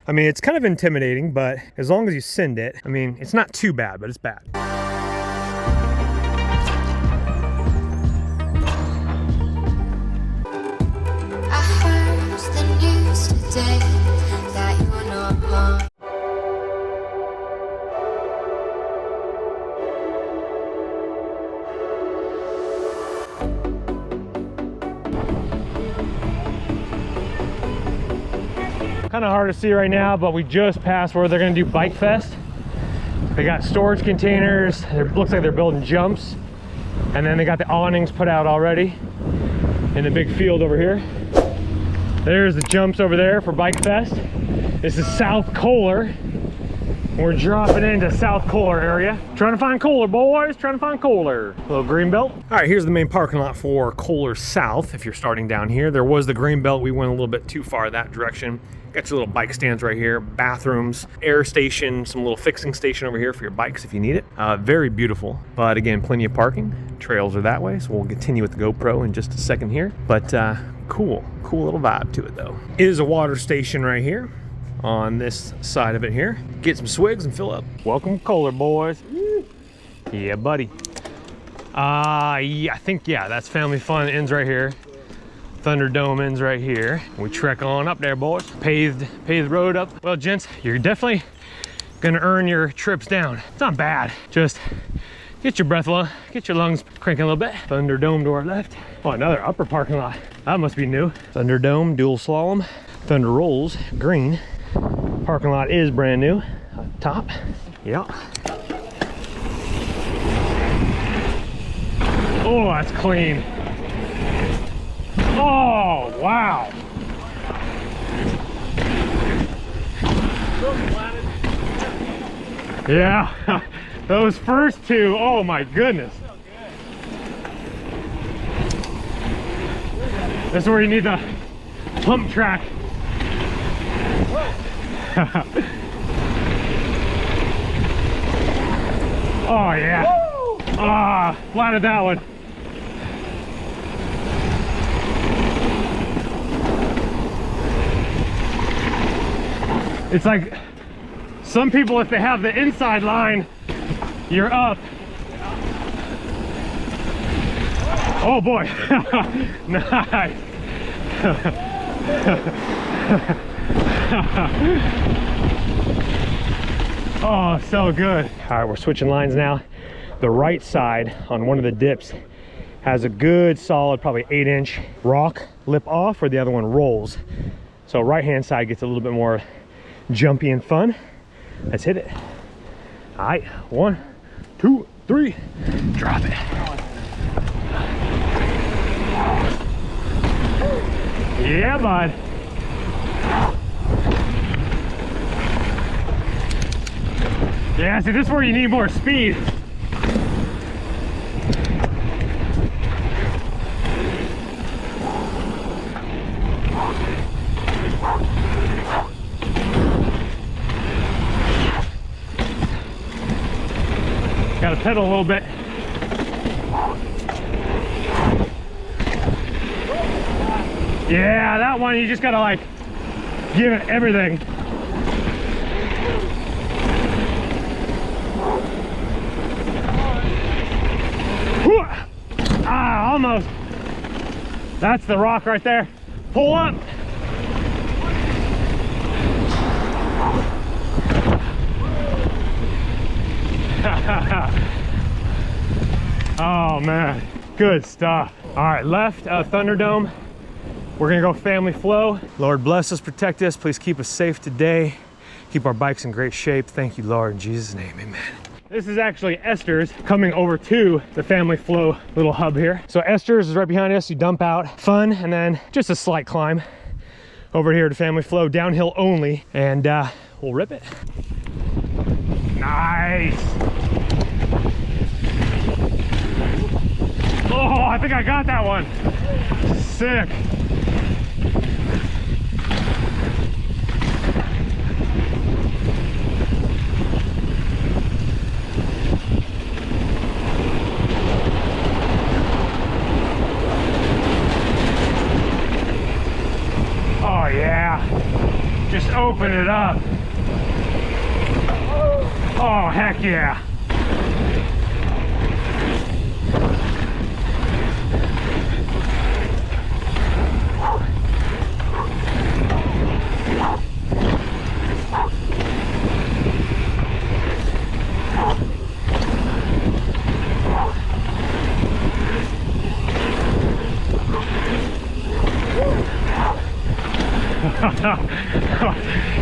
I mean, it's kind of intimidating, but as long as you send it, I mean, it's not too bad, but it's bad. I heard the news today that you are not mine. Kind of hard to see right now, but we just passed where they're going to do Bike Fest. They got storage containers. It looks like they're building jumps. And then they got the awnings put out already in the big field over here. There's the jumps over there for Bike Fest. This is South Kohler. We're dropping into South Kohler area. Trying to find Kohler, boys. Trying to find Kohler. Little green belt. All right, here's the main parking lot for Kohler South. If you're starting down here, there was the green belt. We went a little bit too far that direction. Got your little bike stands right here, bathrooms, air station, some little fixing station over here for your bikes if you need it. Very beautiful, but again, plenty of parking. Trails are that way, so we'll continue with the GoPro in just a second here. But cool little vibe to it though. It is a water station right here on this side of it here. Get some swigs and fill up. Welcome Kohler, boys. Yeah, buddy. Yeah, I think, yeah, that's Family Fun ends right here. Thunderdome ends right here. We trek on up there, boys. Paved road up. Well, gents, you're definitely gonna earn your trips down. It's not bad. Just get your breath low, get your lungs cranking a little bit. Thunderdome to our left. Oh, another upper parking lot. That must be new. Thunderdome, dual slalom. Thunder Rolls, green. Parking lot is brand new. Up top. Yeah. Oh, that's clean. Oh, wow. Yeah, those first two, oh my goodness. This is where you need the pump track. Oh yeah. Ah, flatted that one. It's like some people, if they have the inside line, you're up. Oh boy. Nice. Oh, so good. All right, we're switching lines now. The right side on one of the dips has a good solid, probably 8-inch rock lip off, where the other one rolls. So right hand side gets a little bit more jumpy and fun. Let's hit it. All right, 1, 2, 3, drop it. Yeah, bud. Yeah, see, this is where you need more speed. Got to pedal a little bit. Yeah, that one you just gotta like give it everything. Ah, almost. That's the rock right there. Pull up. Oh man, good stuff. All right, left Thunderdome. We're gonna go family flow. Lord bless us, protect us. Please keep us safe today. Keep our bikes in great shape. Thank you, Lord, in Jesus' name, amen. This is actually Esther's coming over to the family flow little hub here. So Esther's is right behind us. You dump out, fun, and then just a slight climb over here to family flow, downhill only, and we'll rip it. Nice. Oh, I think I got that one. Sick. Oh yeah, just open it up. Oh, heck yeah.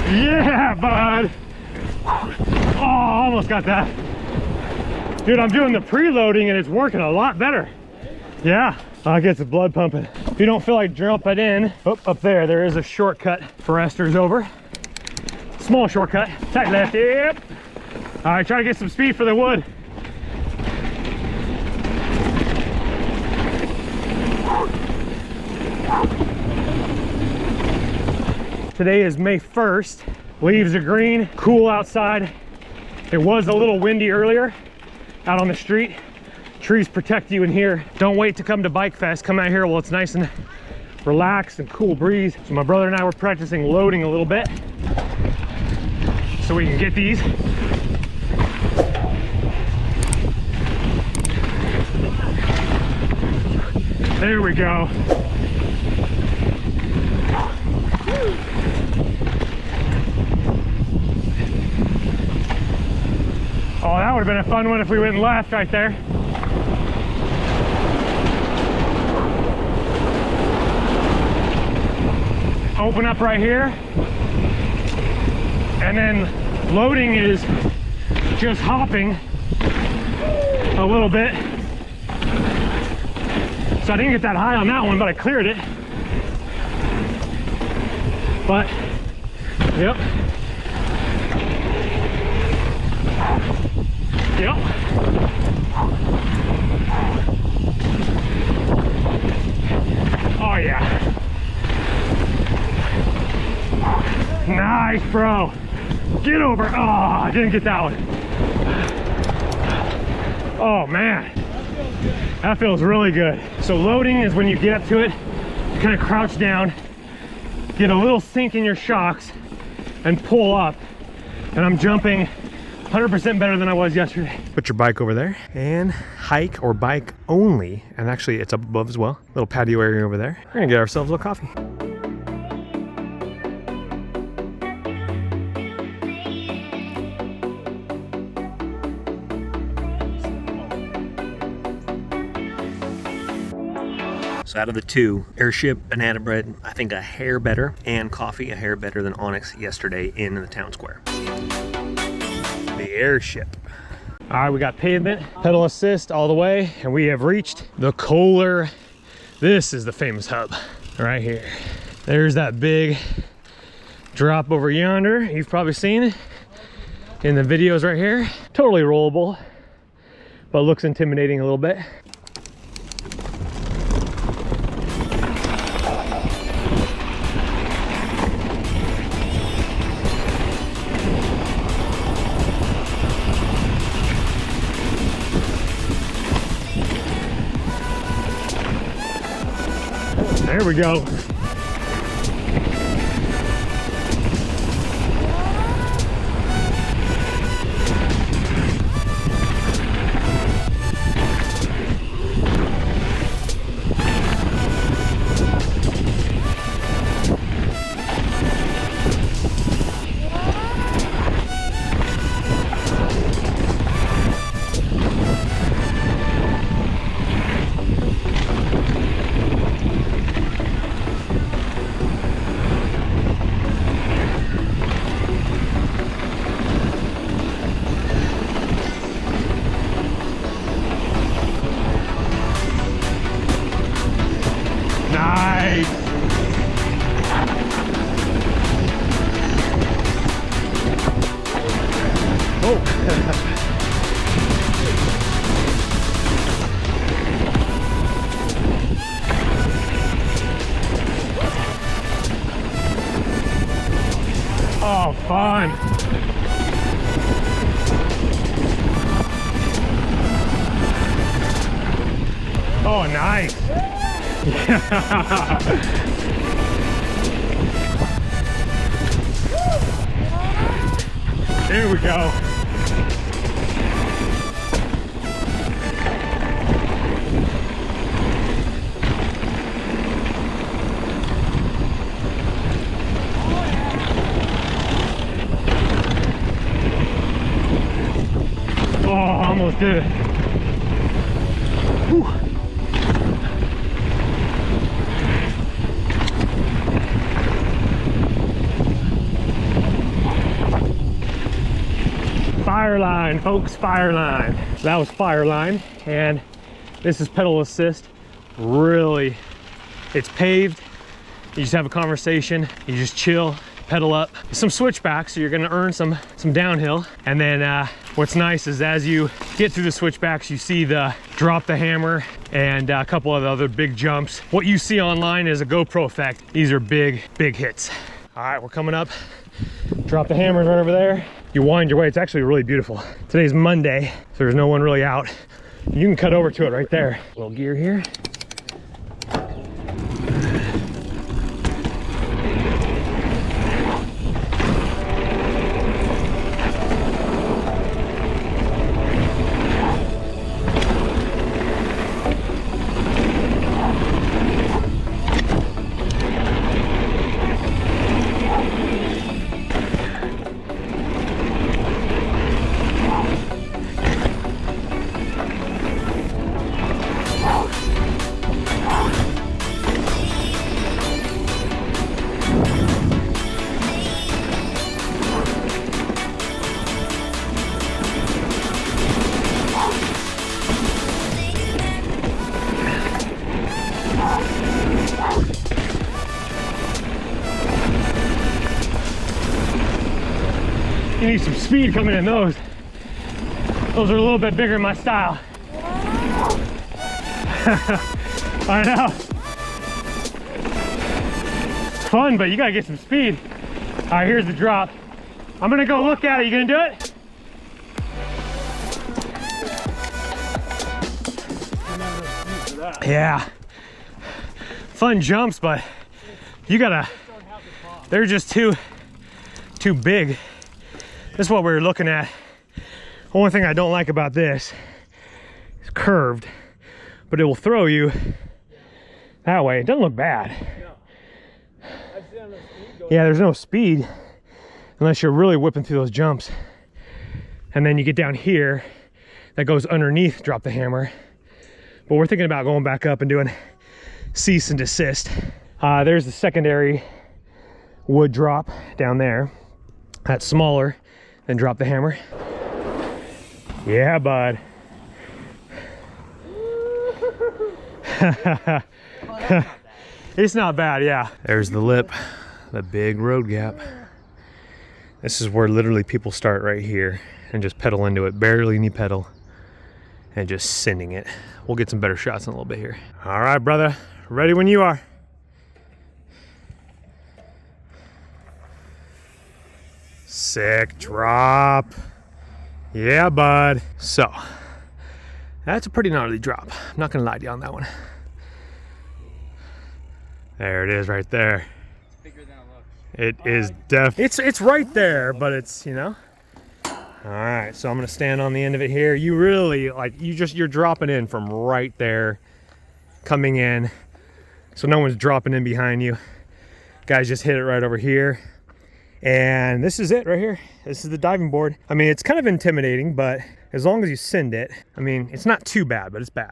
Yeah, bud. Oh, almost got that. Dude, I'm doing the preloading and it's working a lot better. Yeah, I get the blood pumping. If you don't feel like jumping in, up there is a shortcut for esters over. Small shortcut, tight left, yep. All right, try to get some speed for the wood. Today is May 1st. Leaves are green, cool outside. It was a little windy earlier out on the street. Trees protect you in here. Don't wait to come to Bike Fest. Come out here while it's nice and relaxed and cool breeze. So my brother and I were practicing loading a little bit so we can get these. There we go. Oh, that would have been a fun one if we went left right there. Open up right here. And then loading is just hopping a little bit. So I didn't get that high on that one, but I cleared it. But, yep. Yep. Oh yeah. Nice, bro. Get over. Oh, I didn't get that one. Oh man. That feels really good. So loading is when you get up to it, you kind of crouch down, get a little sink in your shocks, and pull up. And I'm jumping 100% better than I was yesterday. Put your bike over there and hike or bike only. And actually it's up above as well. Little patio area over there. We're gonna get ourselves a little coffee. So out of the two, Airship, banana bread, I think a hair better, and coffee a hair better than Onyx yesterday in the town square. The Airship. All right, we got pavement, pedal assist all the way, and we have reached the Kohler. This is the famous hub right here. There's that big drop over yonder. You've probably seen it in the videos right here. Totally rollable, but looks intimidating a little bit. There we go. Oh, fun. Oh, nice. Yeah. There we go. Oh, almost did it. Whew. Fire line, folks, fire line. That was fire line, and this is pedal assist. Really, it's paved. You just have a conversation, you just chill, pedal up. Some switchbacks, so you're gonna earn some downhill. And then what's nice is as you get through the switchbacks, you see the drop the hammer and a couple of the other big jumps. What you see online is a GoPro effect. These are big hits. All right, we're coming up. Drop the hammers right over there. You wind your way. It's actually really beautiful. Today's Monday, so there's no one really out. You can cut over to it right there. Little gear here. You need some speed coming in those. Those are a little bit bigger in my style. I know. It's fun, but you gotta get some speed. All right, here's the drop. I'm gonna go look at it. You gonna do it? Yeah. Fun jumps, but you gotta, they're just too big. This is what we were looking at. Only thing I don't like about this is curved, but it will throw you that way. It doesn't look bad. Yeah, there's no speed unless you're really whipping through those jumps. And then you get down here, that goes underneath drop the hammer. But we're thinking about going back up and doing cease and desist. There's the secondary wood drop down there. That's smaller than drop the hammer. Yeah, bud. It's not bad, yeah. There's the lip, the big road gap. This is where literally people start right here and just pedal into it, barely any pedal, and just sending it. We'll get some better shots in a little bit here. All right, brother, ready when you are. Sick drop. Yeah, bud. So, that's a pretty gnarly drop. I'm not gonna lie to you on that one. There it is right there. It's bigger than it looks. It is it's right there, but it's, you know. All right, so I'm gonna stand on the end of it here. You really, like, you're dropping in from right there, coming in. So no one's dropping in behind you. Guys just hit it right over here. And this is it right here. This is the diving board. I mean, it's kind of intimidating, but as long as you send it, I mean, it's not too bad, but it's bad.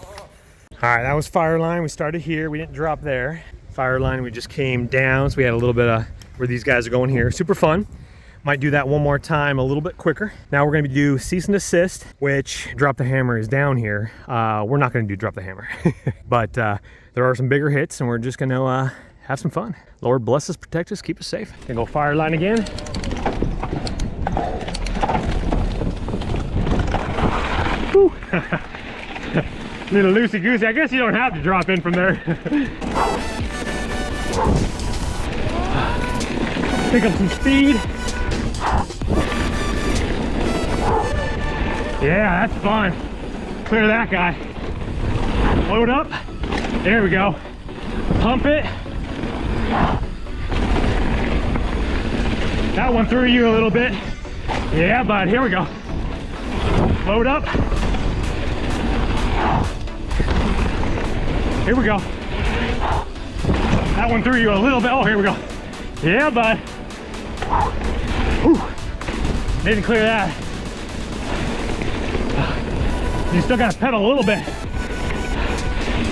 All right, that was fire line. We started here, we didn't drop there. Fire line, we just came down. So we had a little bit of where these guys are going here. Super fun. Might do that one more time a little bit quicker. Now we're gonna do cease and desist, which drop the hammer is down here. We're not gonna do drop the hammer, but there are some bigger hits and we're just gonna have some fun. Lord bless us, protect us, keep us safe. Gonna go fire line again. Whew. Little loosey-goosey. I guess you don't have to drop in from there. Pick up some speed. Yeah, that's fun. Clear that guy. Load up. There we go. Pump it. That one threw you a little bit. Yeah, bud, here we go. Load up. Here we go. That one threw you a little bit. Oh, here we go. Yeah, bud. Whew. Didn't clear that. You still gotta pedal a little bit.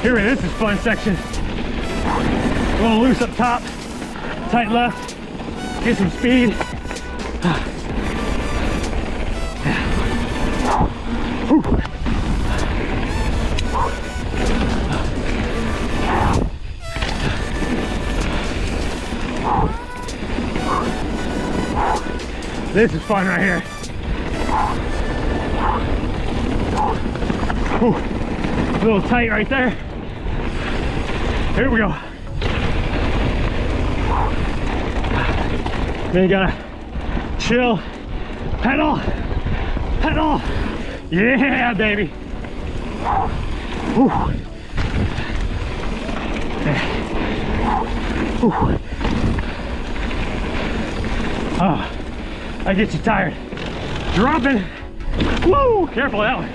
Here, this is fun section. A little loose up top, tight left, get some speed. Whew. This is fun right here. Whew. A little tight right there. Here we go. Then you gotta chill, pedal, pedal. Yeah, baby. Whew. Whew. Oh. I get you tired. Dropping. Woo! Careful of that one.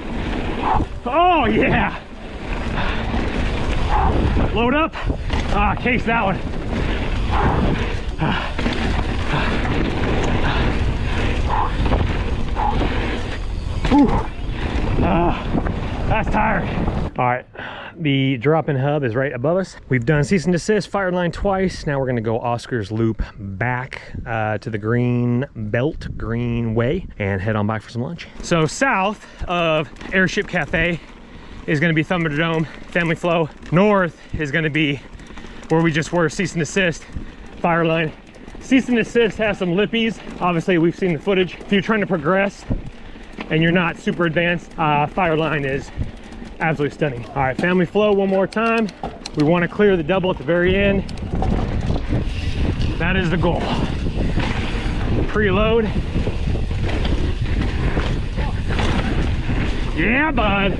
Oh yeah. Load up. Case that one. That's tired. All right. The drop-in hub is right above us. We've done cease and desist, fired line twice. Now we're gonna go Oscar's Loop back to the Green Belt, Greenway, and head on back for some lunch. So south of Airship Cafe is gonna be Thunderdome, Family Flow. North is gonna be where we just were, cease and desist, fire line. Cease and desist has some lippies. Obviously, we've seen the footage. If you're trying to progress and you're not super advanced, fire line is absolutely stunning. All right, Family Flow one more time. We want to clear the double at the very end. That is the goal. Preload. Yeah, bud.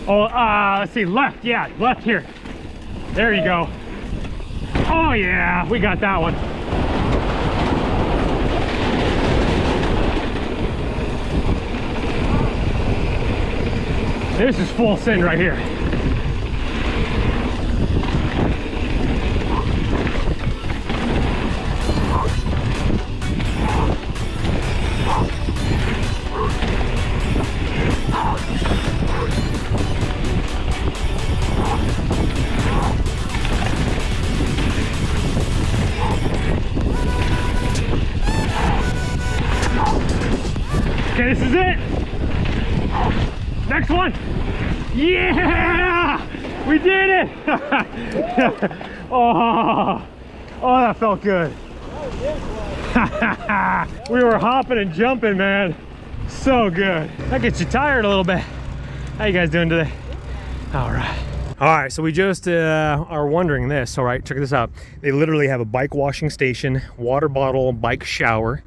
Oh, let's see, left, yeah, left here. There you go. Oh yeah, we got that one. This is full send right here. Okay, this is it. Next one. Yeah! We did it! Oh, that felt good. We were hopping and jumping, man. So good. That gets you tired a little bit. How you guys doing today? All right. All right, so we just are wondering this. All right, check this out. They literally have a bike washing station, water bottle, bike shower.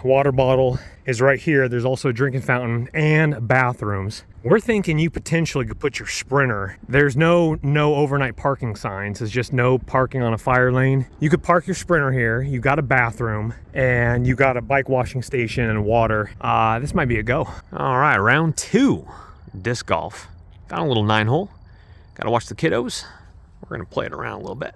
Water bottle is right here. There's also a drinking fountain and bathrooms. We're thinking you potentially could put your Sprinter. There's no overnight parking signs. It's just no parking on a fire lane. You could park your Sprinter here. You got a bathroom and you got a bike washing station and water. This might be a go. All right, round 2, disc golf. Found a little 9-hole. Gotta watch the kiddos. We're gonna play it around a little bit.